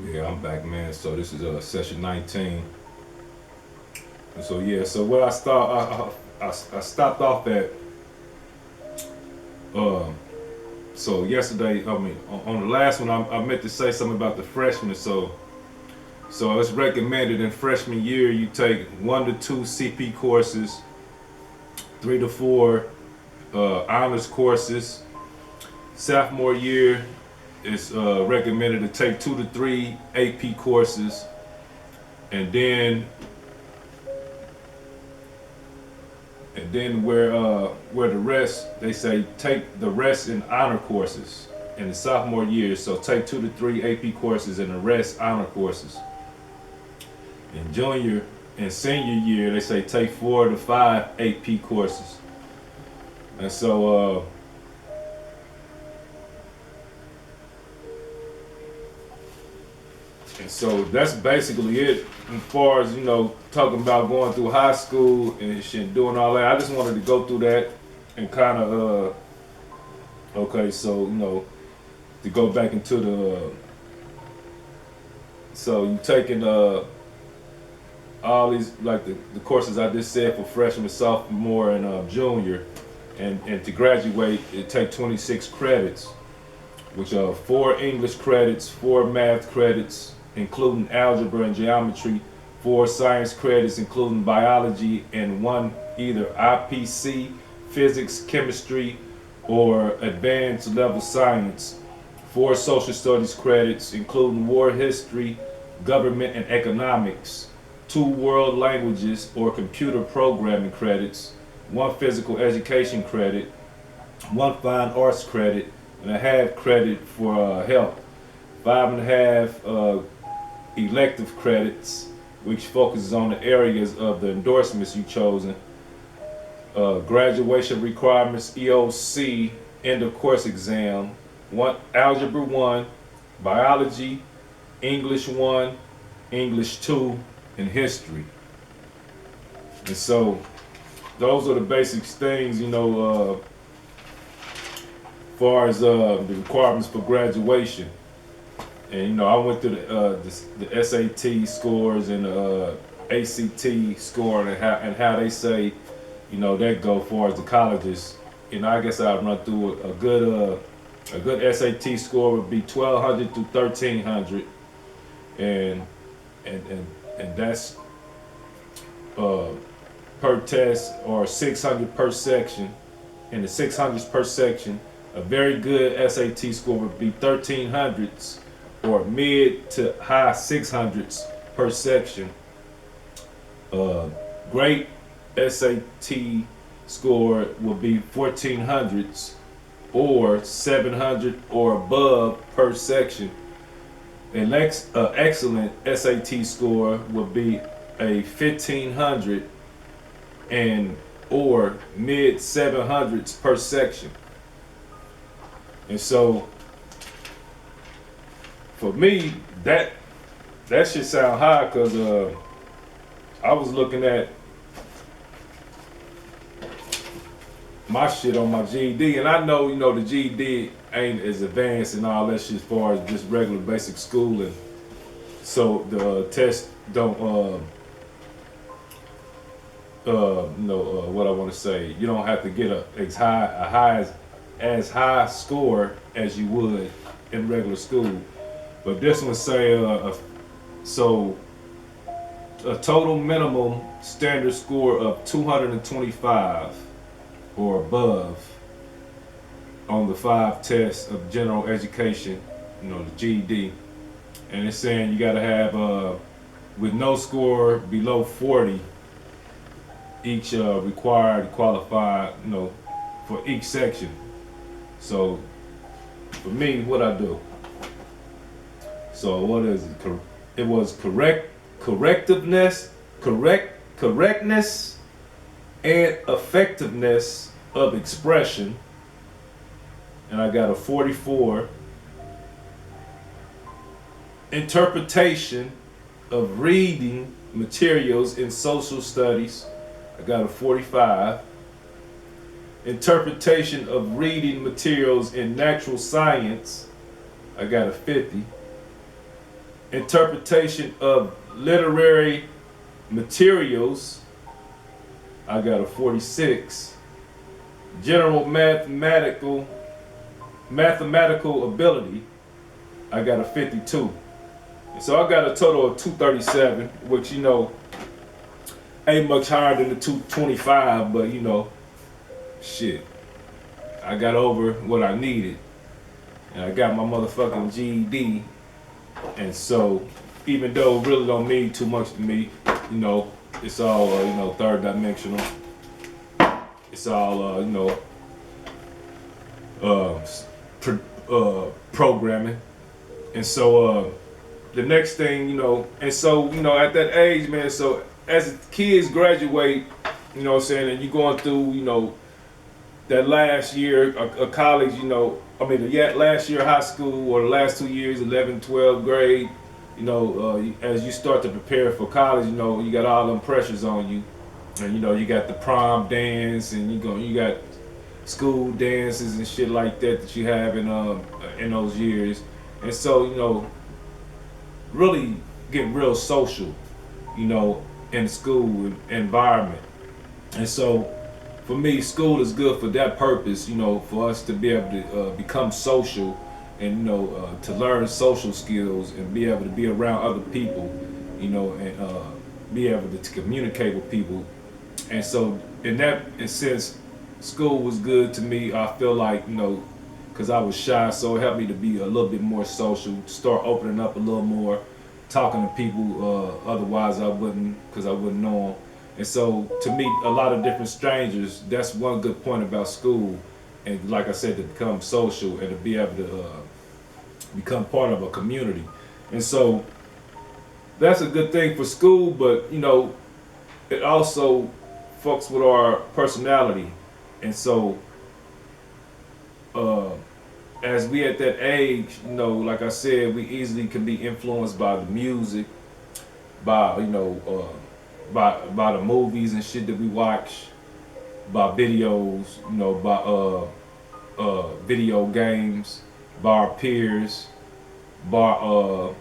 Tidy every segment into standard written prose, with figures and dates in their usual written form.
Yeah, I'm back, man. So this is session 19. And so yeah, so where I stopped off at. Um, so yesterday, I mean, on the last one, I meant to say something about the freshmen. So it's recommended in freshman year you take 1 to 2 CP courses, 3 to 4 honors courses. Sophomore year, it's recommended to take 2 to 3 AP courses, and then where the rest, they say take the rest in honor courses in the sophomore year. So take 2 to 3 AP courses and the rest honor courses. In junior and senior year, they say take 4 to 5 AP courses. And so that's basically it as far as talking about going through high school and shit, doing all that. I just wanted to go through that and kind of okay, so to go back into the so you taking all these like the courses I just said for freshman, sophomore, and junior, and to graduate it take 26 credits, which are 4 English credits, 4 math credits, including algebra and geometry, 4 science credits, including biology, and 1 either IPC, physics, chemistry, or advanced level science, 4 social studies credits, including war history, government, and economics, 2 world languages or computer programming credits, 1 physical education credit, 1 fine arts credit, and a half credit for health, 5.5 elective credits, which focuses on the areas of the endorsements you've chosen, graduation requirements, EOC, end of course exam, algebra 1, biology, English 1, English 2, and history. And so those are the basic things, far as the requirements for graduation. And I went through the SAT scores and the ACT score and how they say that go far as the colleges. I guess I'll run through a good SAT score would be 1,200 to 1,300, and that's uh, per test, or 600 per section. In the 600s per section, a very good SAT score would be 1,300s or mid to high 600s per section. Great SAT score will be 1,400s or 700 or above per section. An excellent SAT score will be a 1,500 and or mid 700s per section. And so for me, that should sound high, because I was looking at my shit on my GED, and I know the GED ain't as advanced and all that shit as far as just regular basic schooling. So the test don't what I want to say. You don't have to get as high score as you would in regular school. But this one say so a total minimum standard score of 225 or above on the 5 tests of general education, the GED. And it's saying you gotta have with no score below 40 each required qualified, for each section. So for me, what I do. So what is it? It was correctness, and effectiveness of expression, and I got a 44. Interpretation of reading materials in social studies, I got a 45. Interpretation of reading materials in natural science, I got a 50. interpretation of literary materials, I got a 46. General mathematical ability, I got a 52. So I got a total of 237, which ain't much higher than the 225, but shit, I got over what I needed, and I got my motherfucking GED, and so even though it really don't mean too much to me, it's all third dimensional. It's all programming, and so the next thing and so at that age, man. So as kids graduate, what I'm saying, and you going through that last year of college, last year of high school, or the last 2 years, 11th, 12th grade, as you start to prepare for college, you got all them pressures on you, and you got the prom dance, and you got school dances and shit like that you have in those years, and so really get real social, in the school environment, and so for me, school is good for that purpose, for us to be able to become social, and to learn social skills and be able to be around other people, and be able to communicate with people. And so in sense, school was good to me. I feel like because I was shy, so it helped me to be a little bit more social, start opening up a little more, talking to people otherwise I wouldn't, because I wouldn't know them. And so to meet a lot of different strangers, that's one good point about school. And like I said, to become social and to be able to become part of a community. And so that's a good thing for school, but it also fucks with our personality. And so as we at that age, like I said, we easily can be influenced by the music, by by the movies and shit that we watch, by videos, by video games, by our peers, by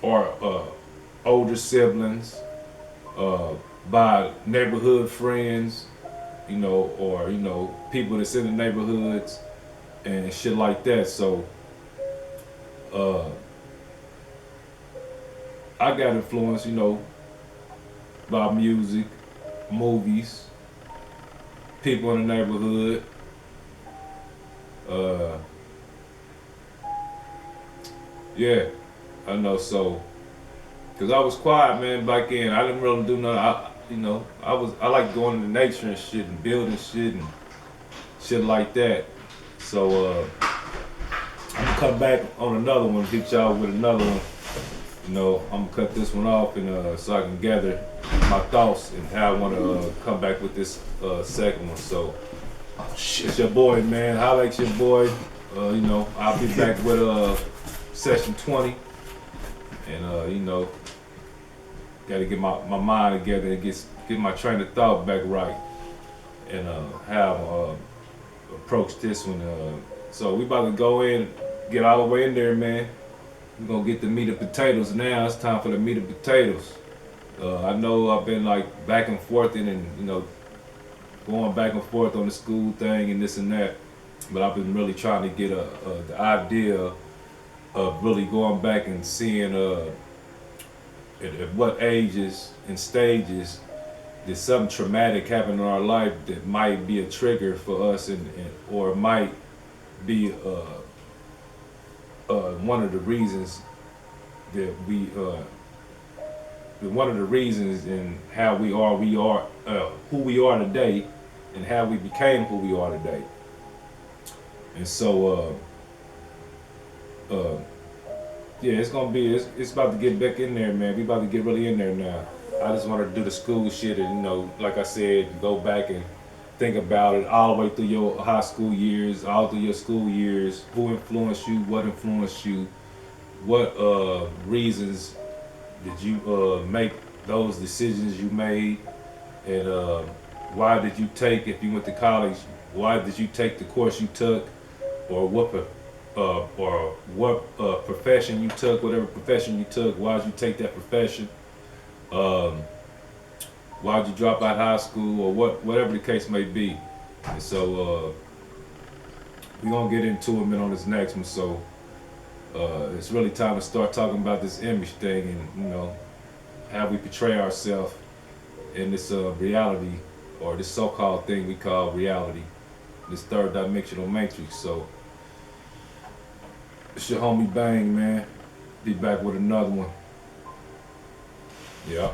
our older siblings, by neighborhood friends, or people that's in the neighborhoods and shit like that. So I got influenced, by music, movies, people in the neighborhood. Yeah, I know. So, cause I was quiet, man, back then. I didn't really do nothing. I like going into nature and shit and building shit and shit like that. So I'm gonna come back on another one, hit y'all with another one. I'm gonna cut this one off and so I can gather my thoughts and how I want to come back with this second one. So it's your boy, man. Holla at your boy. I'll be back with session 20, and got to get my mind together and get my train of thought back right, and how approach this one. So we about to go in, get all the way in there, man. We're gonna get the meat and potatoes now. It's time for the meat and potatoes. I know I've been like back and forth and going back and forth on the school thing and this and that, but I've been really trying to get the idea of really going back and seeing at what ages and stages did something traumatic happen in our life that might be a trigger for us, or might be one of the reasons that one of the reasons in how we are who we are today, and how we became who we are today. And so yeah, it's about to get back in there, man. We about to get really in there now. I just want to do the school shit and like I said, go back and think about it all the way through your high school years, all through your school years. Who influenced you? What influenced you? What reasons did you make those decisions you made? And why did you take, if you went to college, why did you take the course you took? Or what or what profession you took, whatever profession you took. Why did you take that profession? Um, why did you drop out of high school, or whatever the case may be. And so we're gonna get into it, man, on this next one. So it's really time to start talking about this image thing, and how we portray ourselves in this reality, or this so-called thing we call reality, this third dimensional matrix. So it's your homie Bang, man. Be back with another one. Yeah.